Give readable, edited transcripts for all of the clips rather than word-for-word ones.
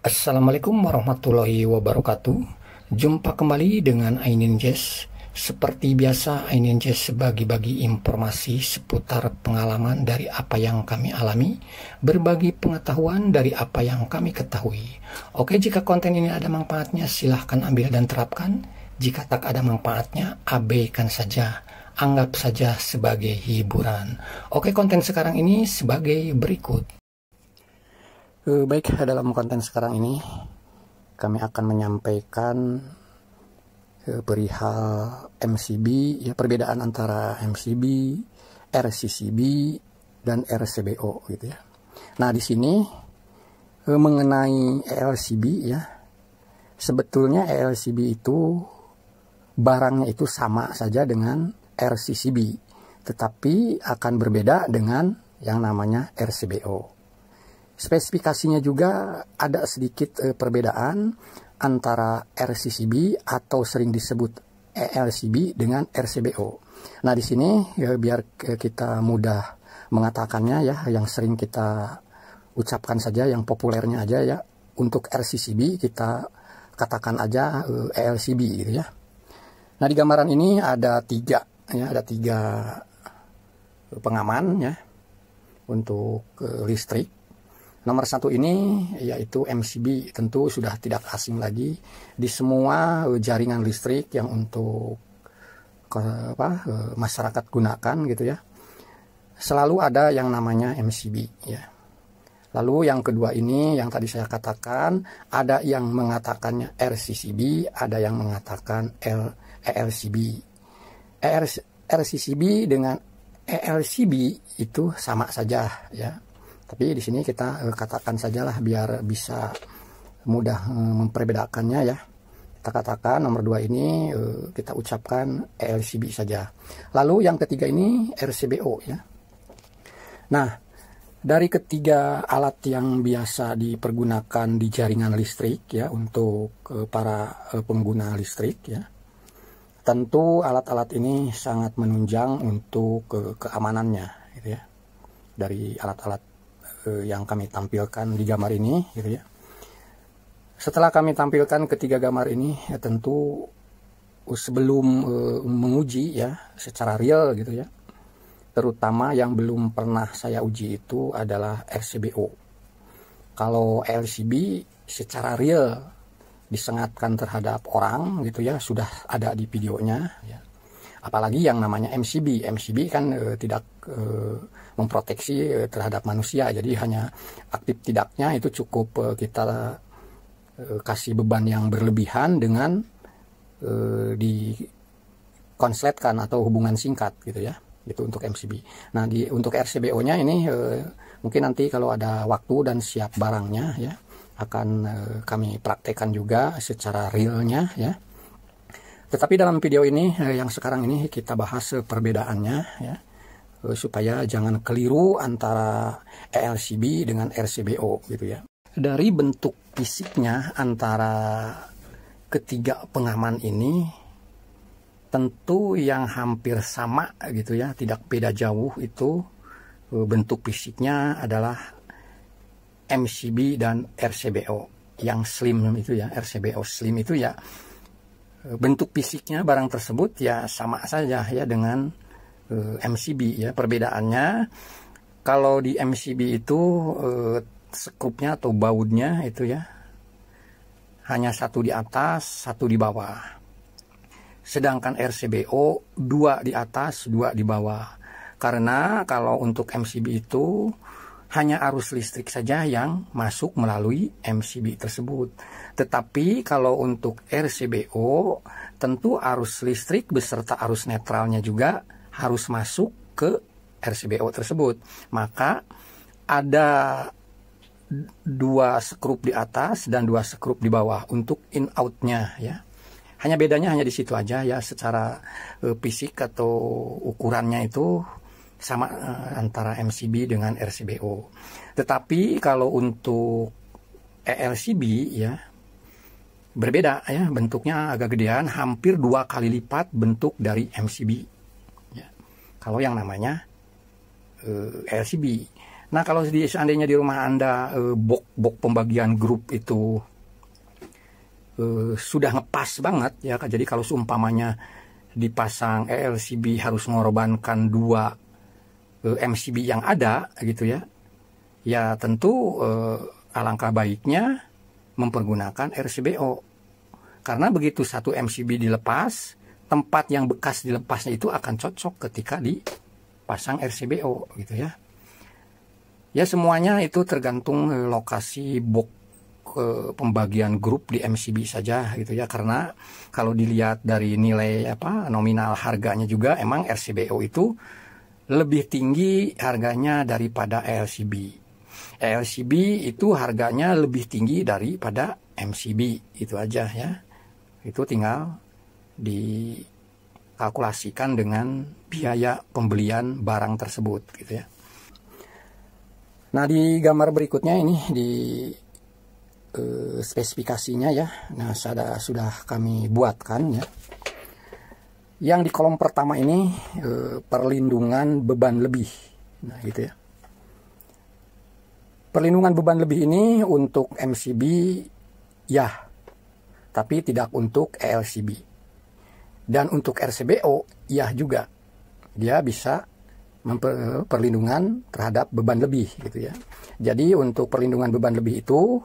Assalamualaikum warahmatullahi wabarakatuh. Jumpa kembali dengan Ainin Jazz. Seperti biasa, Ainin Jazz bagi-bagi informasi seputar pengalaman dari apa yang kami alami, berbagi pengetahuan dari apa yang kami ketahui. Oke, jika konten ini ada manfaatnya, silahkan ambil dan terapkan. Jika tak ada manfaatnya, abaikan saja. Anggap saja sebagai hiburan. Oke, konten sekarang ini sebagai berikut. Baik, dalam konten sekarang ini kami akan menyampaikan perihal MCB, ya, perbedaan antara MCB, RCCB, dan RCBO gitu ya. Nah, di sini mengenai ELCB ya, sebetulnya ELCB itu barangnya itu sama saja dengan RCCB, tetapi akan berbeda dengan yang namanya RCBO. Spesifikasinya juga ada sedikit perbedaan antara RCCB atau sering disebut ELCB dengan RCBO. Nah, di sini ya, biar kita mudah mengatakannya ya, yang sering kita ucapkan saja, yang populernya aja ya. Untuk RCCB kita katakan aja ELCB gitu ya. Nah, di gambaran ini ada tiga pengaman ya untuk listrik. Nomor satu ini yaitu MCB, tentu sudah tidak asing lagi di semua jaringan listrik yang untuk masyarakat gunakan gitu ya. Selalu ada yang namanya MCB ya. Lalu yang kedua ini yang tadi saya katakan, ada yang mengatakannya RCCB, ada yang mengatakan ELCB. RCCB dengan ELCB itu sama saja ya. Tapi di sini kita katakan sajalah biar bisa mudah memperbedakannya ya. Kita katakan nomor 2 ini kita ucapkan ELCB saja. Lalu yang ketiga ini RCBO ya. Nah, dari ketiga alat yang biasa dipergunakan di jaringan listrik ya untuk para pengguna listrik ya. Tentu alat-alat ini sangat menunjang untuk keamanannya gitu ya. Dari alat-alat yang kami tampilkan di gambar ini gitu ya. Setelah kami tampilkan ketiga gambar ini ya, tentu sebelum menguji ya secara real gitu ya, terutama yang belum pernah saya uji itu adalah RCBO. Kalau LCB secara real disengatkan terhadap orang gitu ya, sudah ada di videonya ya. Apalagi yang namanya MCB kan tidak memproteksi terhadap manusia, jadi hanya aktif tidaknya itu cukup kita kasih beban yang berlebihan dengan dikonsletkan atau hubungan singkat gitu ya, itu untuk MCB. Nah, untuk RCBO-nya ini mungkin nanti kalau ada waktu dan siap barangnya ya akan kami praktekkan juga secara realnya ya. Tetapi dalam video ini yang sekarang ini kita bahas perbedaannya ya, supaya jangan keliru antara ELCB dengan RCBO gitu ya. Dari bentuk fisiknya antara ketiga pengaman ini tentu yang hampir sama gitu ya, tidak beda jauh itu bentuk fisiknya adalah MCB dan RCBO. Yang slim itu ya, RCBO slim itu ya, bentuk fisiknya barang tersebut ya sama saja ya dengan MCB ya. Perbedaannya kalau di MCB itu skrupnya atau bautnya itu ya hanya satu di atas, satu di bawah. Sedangkan RCBO 2 di atas, 2 di bawah. Karena kalau untuk MCB itu hanya arus listrik saja yang masuk melalui MCB tersebut. Tetapi kalau untuk RCBO, tentu arus listrik beserta arus netralnya juga harus masuk ke RCBO tersebut. Maka ada 2 skrup di atas dan 2 skrup di bawah untuk in out-nya ya. Hanya bedanya hanya di situ aja ya, secara fisik atau ukurannya itu sama antara MCB dengan RCBO. Tetapi kalau untuk ELCB ya berbeda ya, bentuknya agak gedean, hampir 2 kali lipat bentuk dari MCB ya. Kalau yang namanya ELCB. Nah, kalau seandainya di rumah Anda box pembagian grup itu sudah ngepas banget ya, jadi kalau seumpamanya dipasang ELCB harus mengorbankan 2 MCB yang ada gitu ya, ya tentu alangkah baiknya mempergunakan RCBO, karena begitu satu MCB dilepas, tempat yang bekas dilepasnya itu akan cocok ketika dipasang RCBO gitu ya. Ya semuanya itu tergantung lokasi box pembagian grup di MCB saja gitu ya, karena kalau dilihat dari nilai nominal harganya juga emang RCBO itu lebih tinggi harganya daripada ELCB. ELCB itu harganya lebih tinggi daripada MCB, itu aja ya. Itu tinggal dikalkulasikan dengan biaya pembelian barang tersebut gitu ya. Nah, di gambar berikutnya ini di spesifikasinya ya. Nah, sudah kami buatkan ya. Yang di kolom pertama ini perlindungan beban lebih. Nah, gitu ya. Perlindungan beban lebih ini untuk MCB ya, tapi tidak untuk ELCB. Dan untuk RCBO ya juga. Dia bisa perlindungan terhadap beban lebih gitu ya. Jadi untuk perlindungan beban lebih itu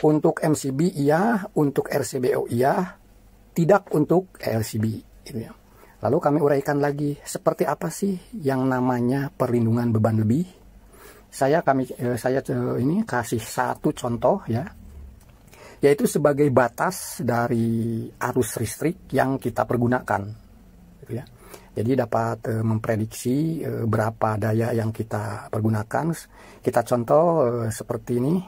untuk MCB iya, untuk RCBO iya, tidak untuk ELCB gitu ya. Lalu kami uraikan lagi seperti apa sih yang namanya perlindungan beban lebih. Saya ini kasih satu contoh ya, yaitu sebagai batas dari arus listrik yang kita pergunakan gitu ya. Jadi dapat memprediksi berapa daya yang kita pergunakan. Kita contoh seperti ini.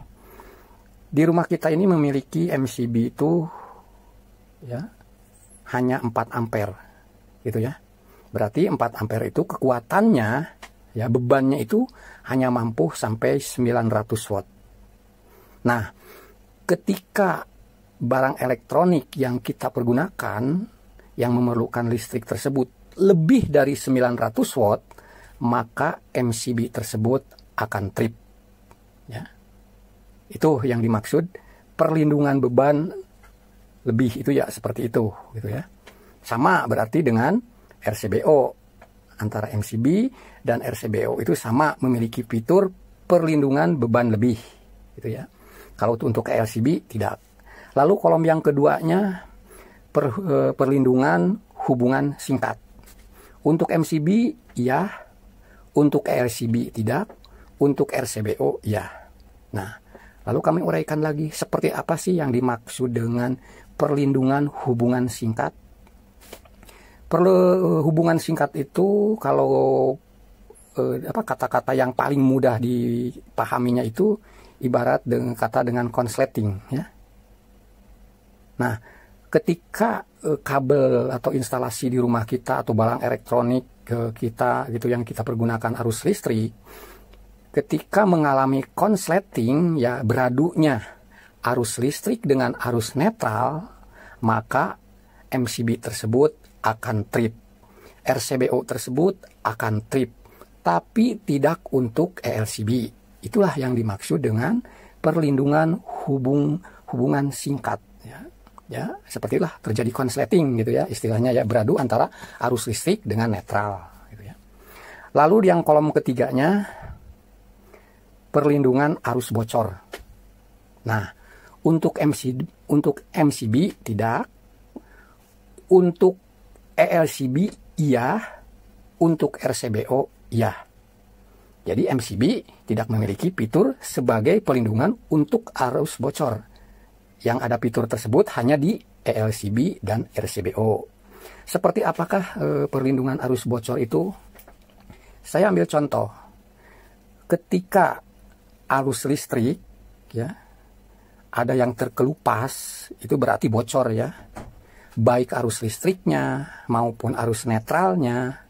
Di rumah kita ini memiliki MCB itu ya hanya 4 ampere gitu ya. Berarti 4 ampere itu kekuatannya ya, bebannya itu hanya mampu sampai 900 watt. Nah, ketika barang elektronik yang kita pergunakan yang memerlukan listrik tersebut lebih dari 900 watt, maka MCB tersebut akan trip ya. Itu yang dimaksud perlindungan beban lebih itu ya, seperti itu gitu ya. Sama berarti dengan RCBO, antara MCB dan RCBO itu sama memiliki fitur perlindungan beban lebih gitu ya. Kalau untuk ELCB tidak. Lalu kolom yang keduanya perlindungan hubungan singkat. Untuk MCB ya, untuk ELCB tidak, untuk RCBO ya. Nah, lalu kami uraikan lagi seperti apa sih yang dimaksud dengan perlindungan hubungan singkat. Hubungan singkat itu kalau kata-kata yang paling mudah dipahaminya itu ibarat dengan konsleting ya. Nah, ketika kabel atau instalasi di rumah kita atau barang elektronik kita gitu yang kita pergunakan arus listrik, ketika mengalami konsleting ya, beradunya arus listrik dengan arus netral, maka MCB tersebut akan trip, RCBO tersebut akan trip, tapi tidak untuk ELCB. Itulah yang dimaksud dengan perlindungan hubungan singkat ya. Ya, sepertilah terjadi konsleting gitu ya, istilahnya ya, beradu antara arus listrik dengan netral gitu ya. Lalu yang kolom ketiganya perlindungan arus bocor. Nah, untuk MCB tidak, untuk ELCB iya, untuk RCBO iya. Jadi MCB tidak memiliki fitur sebagai perlindungan untuk arus bocor. Yang ada fitur tersebut hanya di ELCB dan RCBO. Seperti apakah perlindungan arus bocor itu? Saya ambil contoh. Ketika arus listrik ya ada yang terkelupas, itu berarti bocor ya. Baik arus listriknya maupun arus netralnya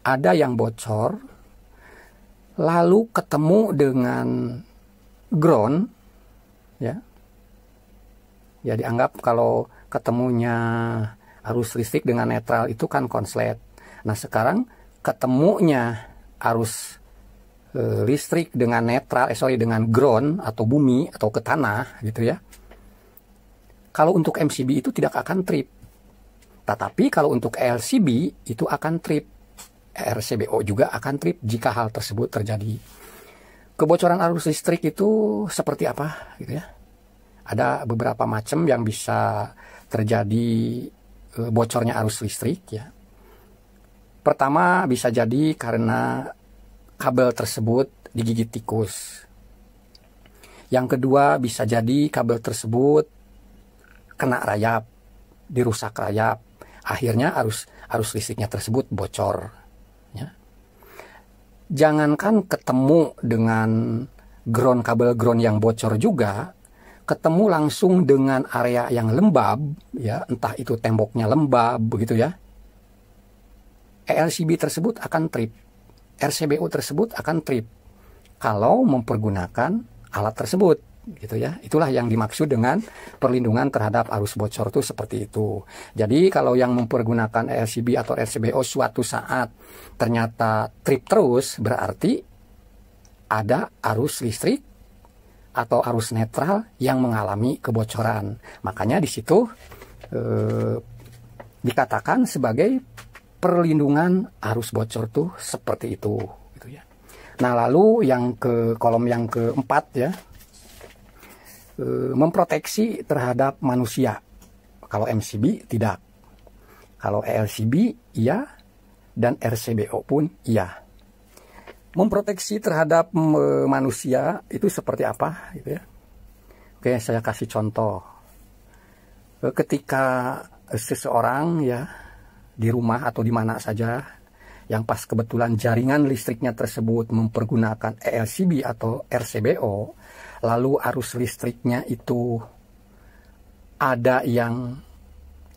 ada yang bocor, lalu ketemu dengan ground ya. Ya, dianggap kalau ketemunya arus listrik dengan netral itu kan konslet. Nah, sekarang ketemunya arus listrik dengan netral, dengan ground atau bumi atau ke tanah gitu ya. Kalau untuk MCB itu tidak akan trip. Tetapi kalau untuk LCB itu akan trip. RCBO juga akan trip jika hal tersebut terjadi. Kebocoran arus listrik itu seperti apa gitu ya? Ada beberapa macam yang bisa terjadi bocornya arus listrik ya. Pertama bisa jadi karena kabel tersebut digigit tikus. Yang kedua bisa jadi kabel tersebut kena rayap, dirusak rayap. Akhirnya arus listriknya tersebut bocor. Ya. Jangankan ketemu dengan kabel ground yang bocor juga, ketemu langsung dengan area yang lembab, ya entah itu temboknya lembab begitu ya. ELCB tersebut akan trip, RCBO tersebut akan trip kalau mempergunakan alat tersebut, gitu ya. Itulah yang dimaksud dengan perlindungan terhadap arus bocor itu seperti itu. Jadi kalau yang mempergunakan ELCB atau RCBO suatu saat ternyata trip terus, berarti ada arus listrik atau arus netral yang mengalami kebocoran. Makanya di situ dikatakan sebagai perlindungan arus bocor tuh seperti itu gitu ya. Nah, lalu yang ke kolom yang keempat ya, memproteksi terhadap manusia. Kalau MCB tidak. Kalau ELCB iya, dan RCBO pun iya. Memproteksi terhadap manusia itu seperti apa gitu ya. Oke, saya kasih contoh. Ketika seseorang ya di rumah atau di mana saja yang pas kebetulan jaringan listriknya tersebut mempergunakan ELCB atau RCBO, lalu arus listriknya itu ada yang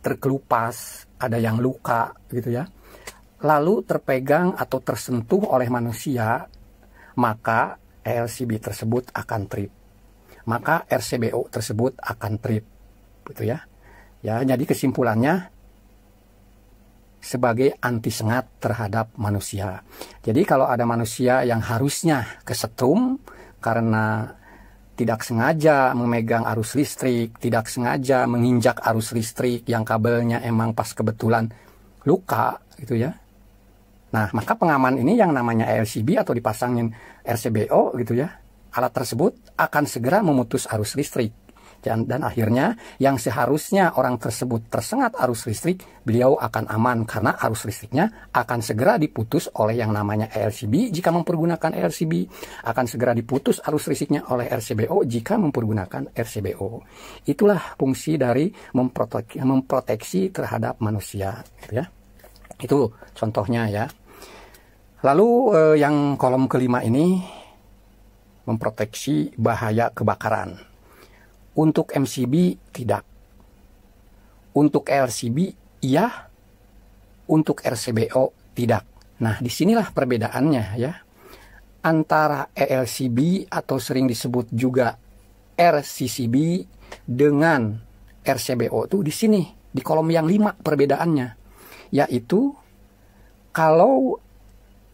terkelupas, ada yang luka gitu ya, lalu terpegang atau tersentuh oleh manusia, maka ELCB tersebut akan trip, maka RCBO tersebut akan trip gitu ya. Ya, jadi kesimpulannya sebagai anti sengat terhadap manusia. Jadi kalau ada manusia yang harusnya kesetrum karena tidak sengaja memegang arus listrik, tidak sengaja menginjak arus listrik yang kabelnya emang pas kebetulan luka gitu ya. Nah, maka pengaman ini yang namanya ELCB atau dipasangin RCBO gitu ya, alat tersebut akan segera memutus arus listrik. Dan akhirnya yang seharusnya orang tersebut tersengat arus listrik, beliau akan aman karena arus listriknya akan segera diputus oleh yang namanya ELCB jika mempergunakan ELCB, akan segera diputus arus listriknya oleh RCBO jika mempergunakan RCBO. Itulah fungsi dari memproteksi terhadap manusia gitu ya. Itu contohnya ya. Lalu yang kolom kelima ini memproteksi bahaya kebakaran. Untuk MCB tidak. Untuk LCB iya. Untuk RCBO tidak. Nah, disinilah perbedaannya ya. Antara ELCB atau sering disebut juga RCCB dengan RCBO itu di sini, di kolom yang 5 perbedaannya. Yaitu kalau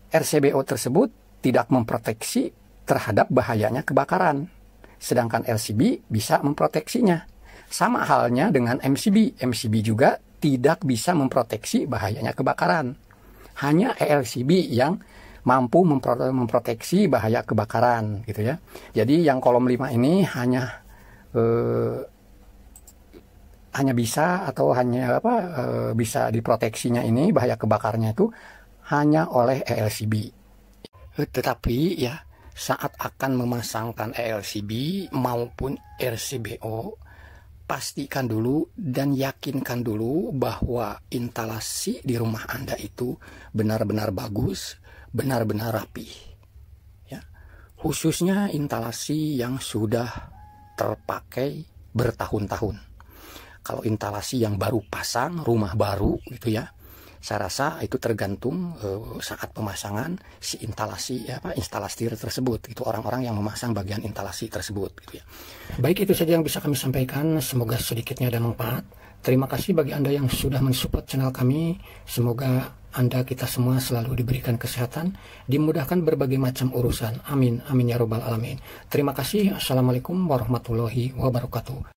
RCBO tersebut tidak memproteksi terhadap bahayanya kebakaran, sedangkan LCB bisa memproteksinya. Sama halnya dengan MCB. MCB juga tidak bisa memproteksi bahayanya kebakaran. Hanya ELCB yang mampu memproteksi bahaya kebakaran gitu ya. Jadi yang kolom 5 ini hanya bisa atau hanya bisa diproteksinya ini bahaya kebakarnya itu hanya oleh ELCB. Tetapi ya saat akan memasangkan ELCB maupun RCBO, pastikan dulu dan yakinkan dulu bahwa instalasi di rumah Anda itu benar-benar bagus, benar-benar rapi. Ya. Khususnya instalasi yang sudah terpakai bertahun-tahun. Kalau instalasi yang baru pasang, rumah baru gitu ya, Saya rasa itu tergantung saat pemasangan si instalasi instalasi tersebut, itu orang-orang yang memasang bagian instalasi tersebut gitu ya. Baik, itu saja yang bisa kami sampaikan, semoga sedikitnya ada manfaat. Terima kasih bagi Anda yang sudah mensupport channel kami. Semoga Anda, kita semua selalu diberikan kesehatan, dimudahkan berbagai macam urusan. Amin, amin ya robbal alamin. Terima kasih. Assalamualaikum warahmatullahi wabarakatuh.